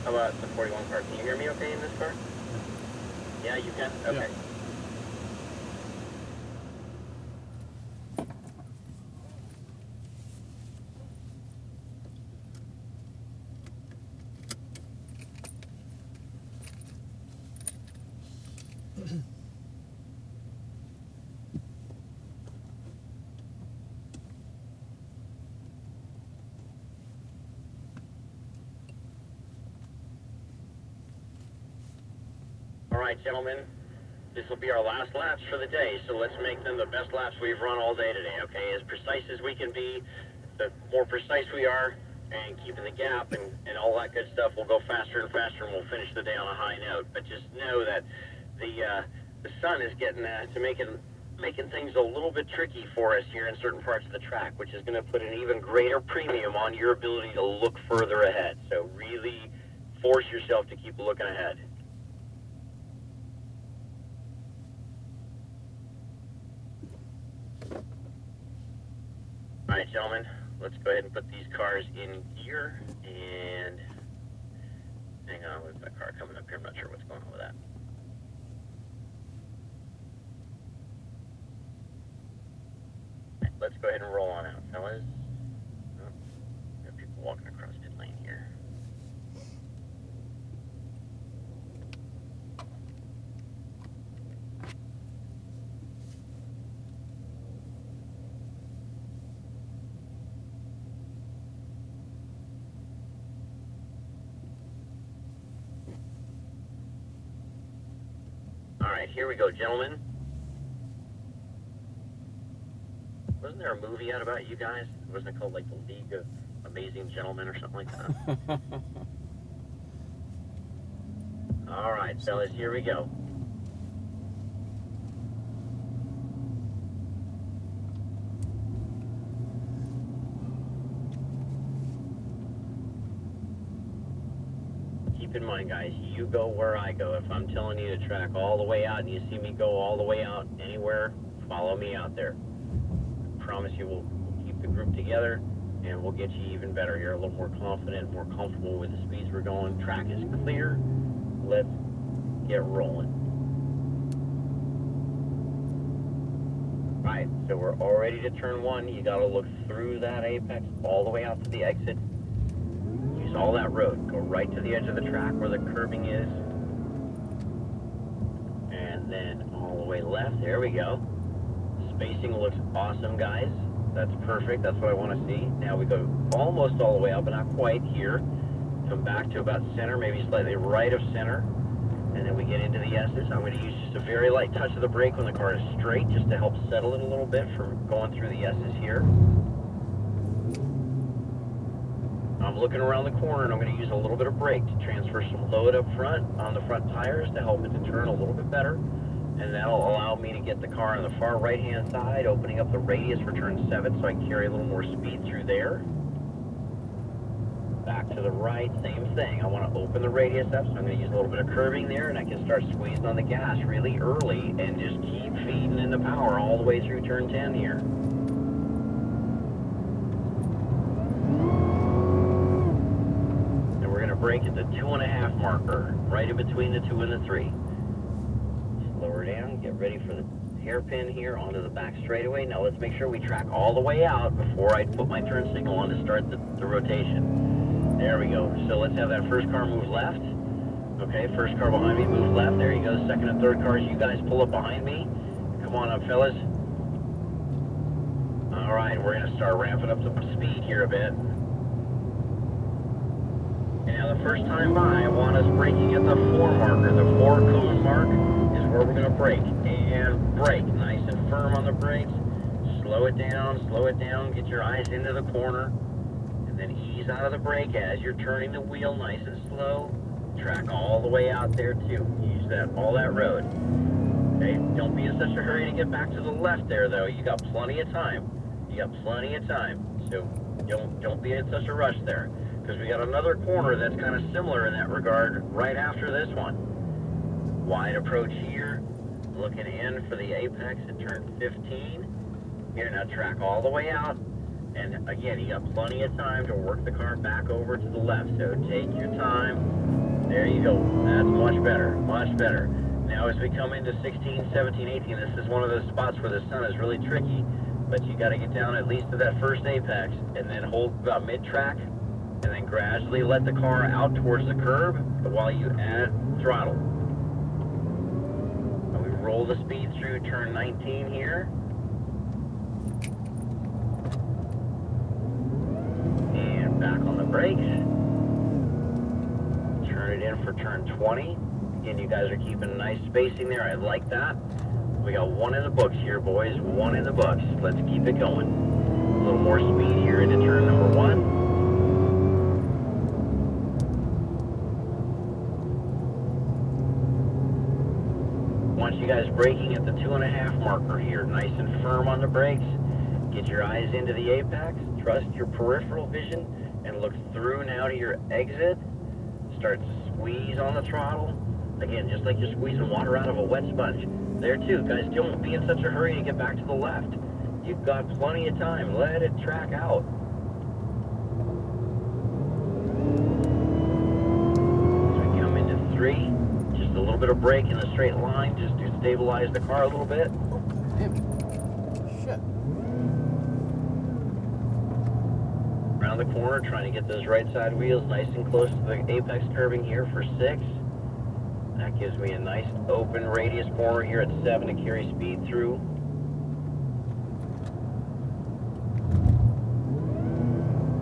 How about the 41 car? Can you hear me okay in this car? Yeah, you can? Okay. Yeah. All right, gentlemen. This will be our last laps for the day, so let's make them the best laps we've run all day today, okay? As precise as we can be, the more precise we are, and keeping the gap and all that good stuff, we'll go faster and faster, and we'll finish the day on a high note. But just know that the sun is getting to making things a little bit tricky for us here in certain parts of the track, which is going to put an even greater premium on your ability to look further ahead. So really force yourself to keep looking ahead. All right, gentlemen, let's go ahead and put these cars in gear, and hang on, with that car coming up here, I'm not sure what's going on with that. Right, let's go ahead and roll on out, fellas. Oh, got people walking across pit lane here. All right, here we go, gentlemen. Wasn't there a movie out about you guys? Wasn't it called like The League of Amazing Gentlemen or something like that? All right, fellas, here we go. Keep in mind, guys, you go where I go. If I'm telling you to track all the way out and you see me go all the way out anywhere, follow me out there. I promise you we'll keep the group together and we'll get you even better here, a little more confident, more comfortable with the speeds we're going. Track is clear. Let's get rolling. All right, so we're all ready to turn one. You got to look through that apex all the way out to the exit. Use all that road. Go right to the edge of the track where the curbing is. And then all the way left. There we go. Spacing looks awesome, guys. That's perfect. That's what I want to see. Now we go almost all the way up, but not quite here. Come back to about center, maybe slightly right of center. And then we get into the S's. I'm going to use just a very light touch of the brake when the car is straight, just to help settle it a little bit from going through the S's here. I'm looking around the corner, and I'm going to use a little bit of brake to transfer some load up front on the front tires to help it to turn a little bit better. And that'll allow me to get the car on the far right-hand side, opening up the radius for turn 7 so I can carry a little more speed through there. Back to the right, same thing. I want to open the radius up, so I'm going to use a little bit of curving there, and I can start squeezing on the gas really early and just keep feeding in the power all the way through turn 10 here. And we're going to brake at the 2.5 marker, right in between the 2 and the 3. Slow her down, get ready for the hairpin here onto the back straightaway. Now let's make sure we track all the way out before I put my turn signal on to start the rotation. There we go. So let's have that first car move left. Okay, first car behind me moves left. There you go. Second and third cars, you guys pull up behind me. Come on up, fellas. All right, we're going to start ramping up the speed here a bit. And now the first time by, I want us braking at the 4 marker. The 4 cone mark is where we're going to brake. And brake. Nice and firm on the brakes. Slow it down, get your eyes into the corner. And then ease out of the brake as you're turning the wheel nice and slow. Track all the way out there too. Use all that road. Okay, don't be in such a hurry to get back to the left there though. You got plenty of time. So don't be in such a rush there. Because we got another corner that's kind of similar in that regard right after this one. Wide approach here. Looking in for the apex at turn 15. Here, now track all the way out. And again, you got plenty of time to work the car back over to the left. So take your time. There you go. That's much better, much better. Now as we come into 16, 17, 18, this is one of those spots where the sun is really tricky, but you got to get down at least to that first apex and then hold about mid-track and then gradually let the car out towards the curb while you add throttle. And we roll the speed through turn 19 here. And back on the brakes. Turn it in for turn 20. Again, you guys are keeping a nice spacing there. I like that. We got one in the books here, boys. One in the books. Let's keep it going. A little more speed here into turn number 1. Once you guys braking at the 2.5 marker here, nice and firm on the brakes. Get your eyes into the apex. Trust your peripheral vision and look through now to your exit. Start to squeeze on the throttle. Again, just like you're squeezing water out of a wet sponge. There too, guys, don't be in such a hurry to get back to the left. You've got plenty of time. Let it track out. As we come into 3, just a little bit of brake in a straight line, just to stabilize the car a little bit. Oh, damn. Shit. Around the corner, trying to get those right side wheels nice and close to the apex curbing here for 6. That gives me a nice open radius corner here at 7 to carry speed through.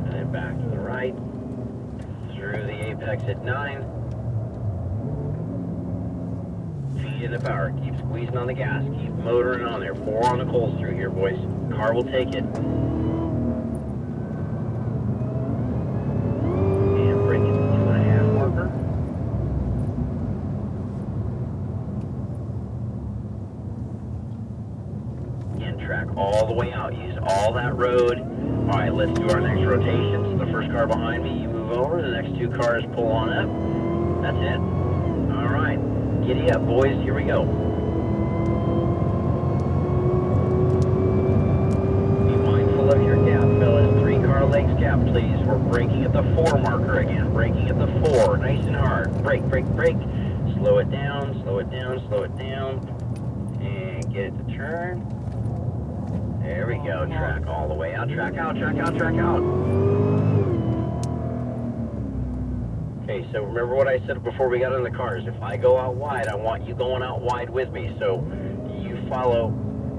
And then back to the right, through the apex at 9. Feet in the power, keep squeezing on the gas, keep motoring on there. 4 on the coals through here, boys. Car will take it. And brake at the 2.5 marker. Track all the way out. Use all that road. All right, let's do our next rotation. So the first car behind me, you move over. The next 2 cars pull on up. That's it. All right, giddy up, boys. Here we go. Be mindful of your gap, fellas. 3 car lengths gap, please. We're braking at the 4 marker again. Braking at the 4, nice and hard. Brake, brake, brake. Slow it down, slow it down, slow it down, and get it to turn. There we go, track all the way out, track out, track out, track out. Okay, so remember what I said before we got in the cars. If I go out wide, I want you going out wide with me. So you follow,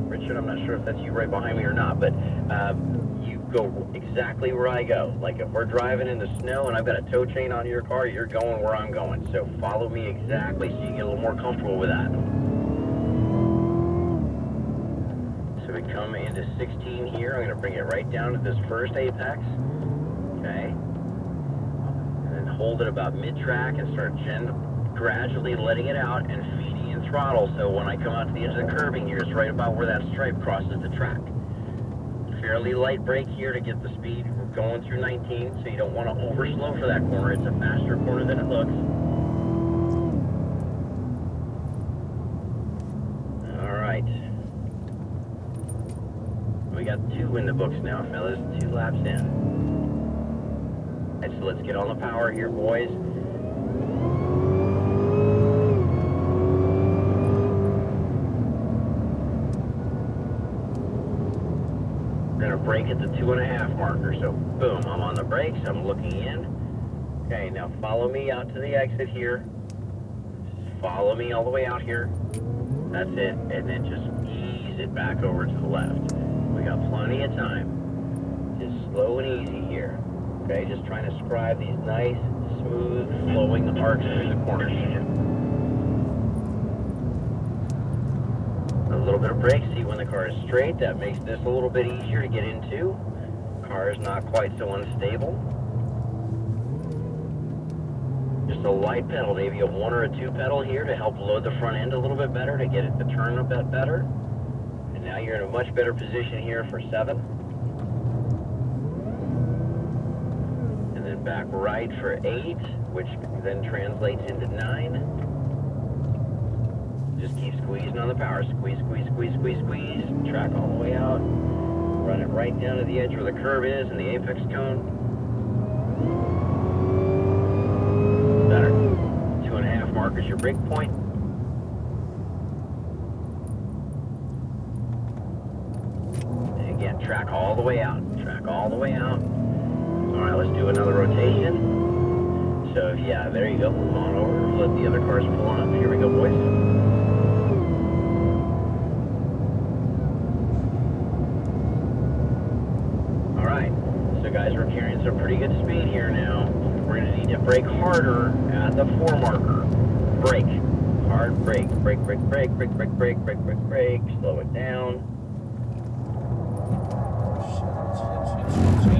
Richard, I'm not sure if that's you right behind me or not, but you go exactly where I go. Like if we're driving in the snow and I've got a tow chain on your car, you're going where I'm going. So follow me exactly so you get a little more comfortable with that. We come into 16 here. I'm going to bring it right down to this first apex. Okay. And then hold it about mid-track and start gradually letting it out and feeding in throttle. So when I come out to the edge of the curbing here, it's right about where that stripe crosses the track. Fairly light brake here to get the speed. We're going through 19, so you don't want to overslow for that corner. It's a faster corner than it looks. All right. We got 2 in the books now, fellas. 2 laps in. All right, so let's get on the power here, boys. We're gonna brake at the 2.5 marker. So boom, I'm on the brakes. I'm looking in. Okay, now follow me out to the exit here. Just follow me all the way out here. That's it, and then just ease it back over to the left. We got plenty of time. Just slow and easy here. Okay, just trying to scribe these nice, smooth, flowing arcs through the corners here. A little bit of brake, see when the car is straight. That makes this a little bit easier to get into. Car is not quite so unstable. Just a light pedal, maybe a 1 or a 2 pedal here to help load the front end a little bit better, to get it to turn a bit better. Now you're in a much better position here for 7. And then back right for 8, which then translates into 9. Just keep squeezing on the power. Squeeze, squeeze, squeeze, squeeze, squeeze. Track all the way out. Run it right down to the edge where the curb is and the apex cone. Better. 2.5 mark is your brake point. And again, track all the way out. Track all the way out. Alright, let's do another rotation. So, yeah, there you go. Move on over. Let the other cars pull on up. Here we go, boys. Alright, so guys, we're carrying some pretty good speed here now. We're going to need to brake harder at the 4 marker. Brake. Hard brake. Brake, brake, brake, brake, brake, brake, brake, brake, brake. Slow it down.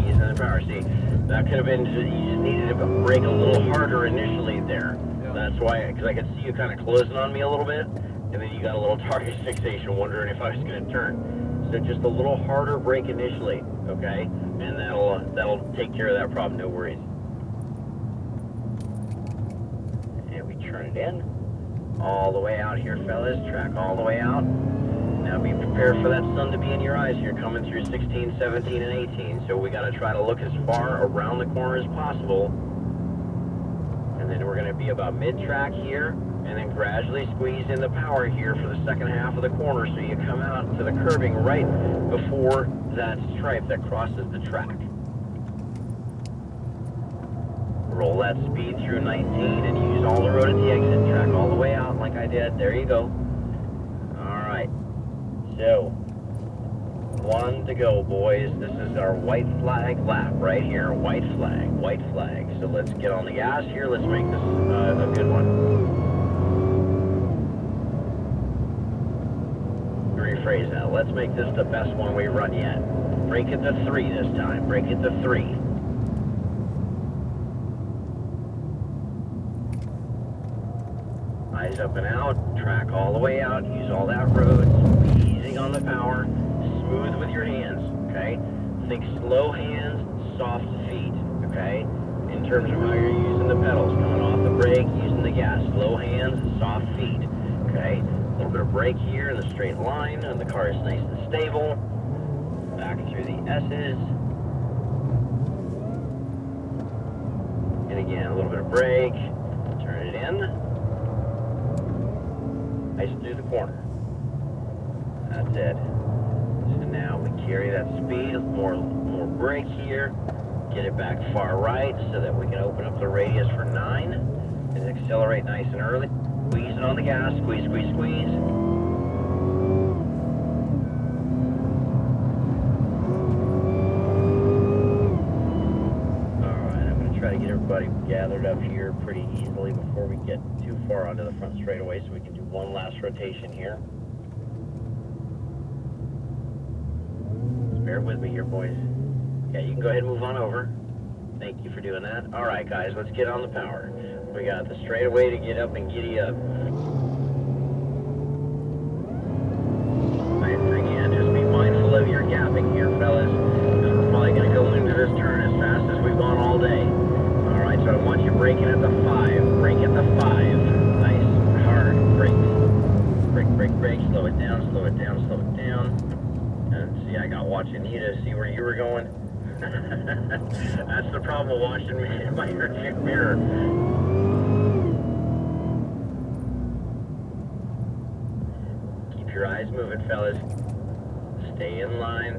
Using the power. See, that could have been, you just needed to brake a little harder initially there. Yeah. That's why, because I could see you kind of closing on me a little bit, and then you got a little target fixation wondering if I was going to turn. So just a little harder brake initially, okay? And that'll take care of that problem, no worries. And we turn it in. All the way out here, fellas. Track all the way out. Now be prepared for that sun to be in your eyes here, coming through 16, 17, and 18. So we got to try to look as far around the corner as possible. And then we're going to be about mid-track here, and then gradually squeeze in the power here for the second half of the corner, so you come out to the curbing right before that stripe that crosses the track. Roll that speed through 19 and use all the road at the exit. Track all the way out like I did. There you go. Alright. So, 1 to go, boys. This is our white flag lap right here. White flag, white flag. So let's get on the gas here. Let's make this a good one. Rephrase that. Let's make this the best one we run yet. Brake at the 3 this time. Brake at the 3. Eyes up and out, track all the way out, use all that road, squeezing on the power, smooth with your hands, okay? Think slow hands, soft feet, okay? In terms of how you're using the pedals, coming off the brake, using the gas, slow hands, soft feet, okay? A little bit of brake here in the straight line, and the car is nice and stable. Back through the S's. And again, a little bit of brake, turn it in. Nice through the corner. That's it. So now we carry that speed, more brake here, get it back far right so that we can open up the radius for 9 and accelerate nice and early. Squeeze it on the gas, squeeze, squeeze, squeeze. Alright, I'm going to try to get everybody gathered up here pretty easily before we get too far onto the front straightaway, so we can do one last rotation here. Just bear with me here, boys. Yeah, you can go ahead and move on over. Thank you for doing that. Alright, guys, let's get on the power. We got the straightaway to get up and giddy up. Alright, again, just be mindful of your gapping here, fellas, because we're probably going to go into this turn as fast as we've gone all day. Alright, so I want you braking at the 5. Brake at the 5. Nice, hard brake. Brake, brake, brake. Slow it down, slow it down, slow it down. And see, I got watching you to see where you were going. That's the problem with watching me in my rearview mirror. Keep your eyes moving, fellas. Stay in line.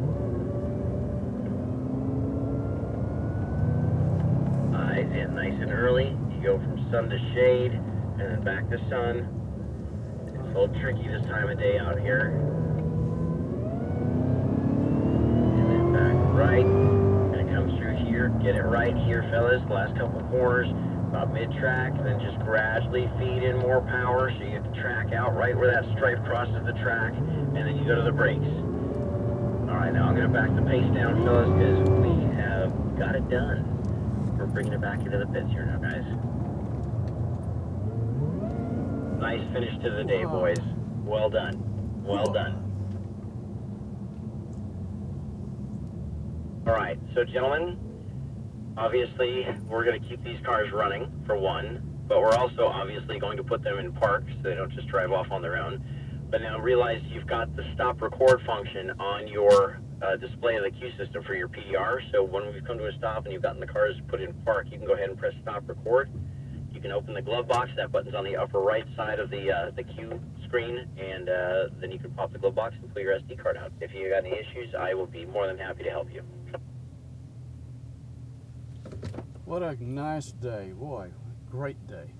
Eyes in nice and early. You go from sun to shade, and then back to sun. It's a little tricky this time of day out here. And then back right. And it comes through here. Get it right here, fellas. Last couple corners, about mid-track. Then just gradually feed in more power so you track out right where that stripe crosses the track. And then you go to the brakes. Alright, now I'm going to back the pace down, fellas, because we have got it done. We're bringing it back into the pits here now, guys. Nice finish to the day, boys. Well done. Well done. Alright, so gentlemen, obviously we're going to keep these cars running, for one, but we're also obviously going to put them in park so they don't just drive off on their own. But now realize you've got the stop record function on your display of the queue system for your PDR. So when we've come to a stop and you've gotten the cars put in park, you can go ahead and press stop record. You can open the glove box. That button's on the upper right side of the queue screen, and then you can pop the glove box and pull your SD card out. If you got any issues, I will be more than happy to help you. What a nice day. Boy, great day.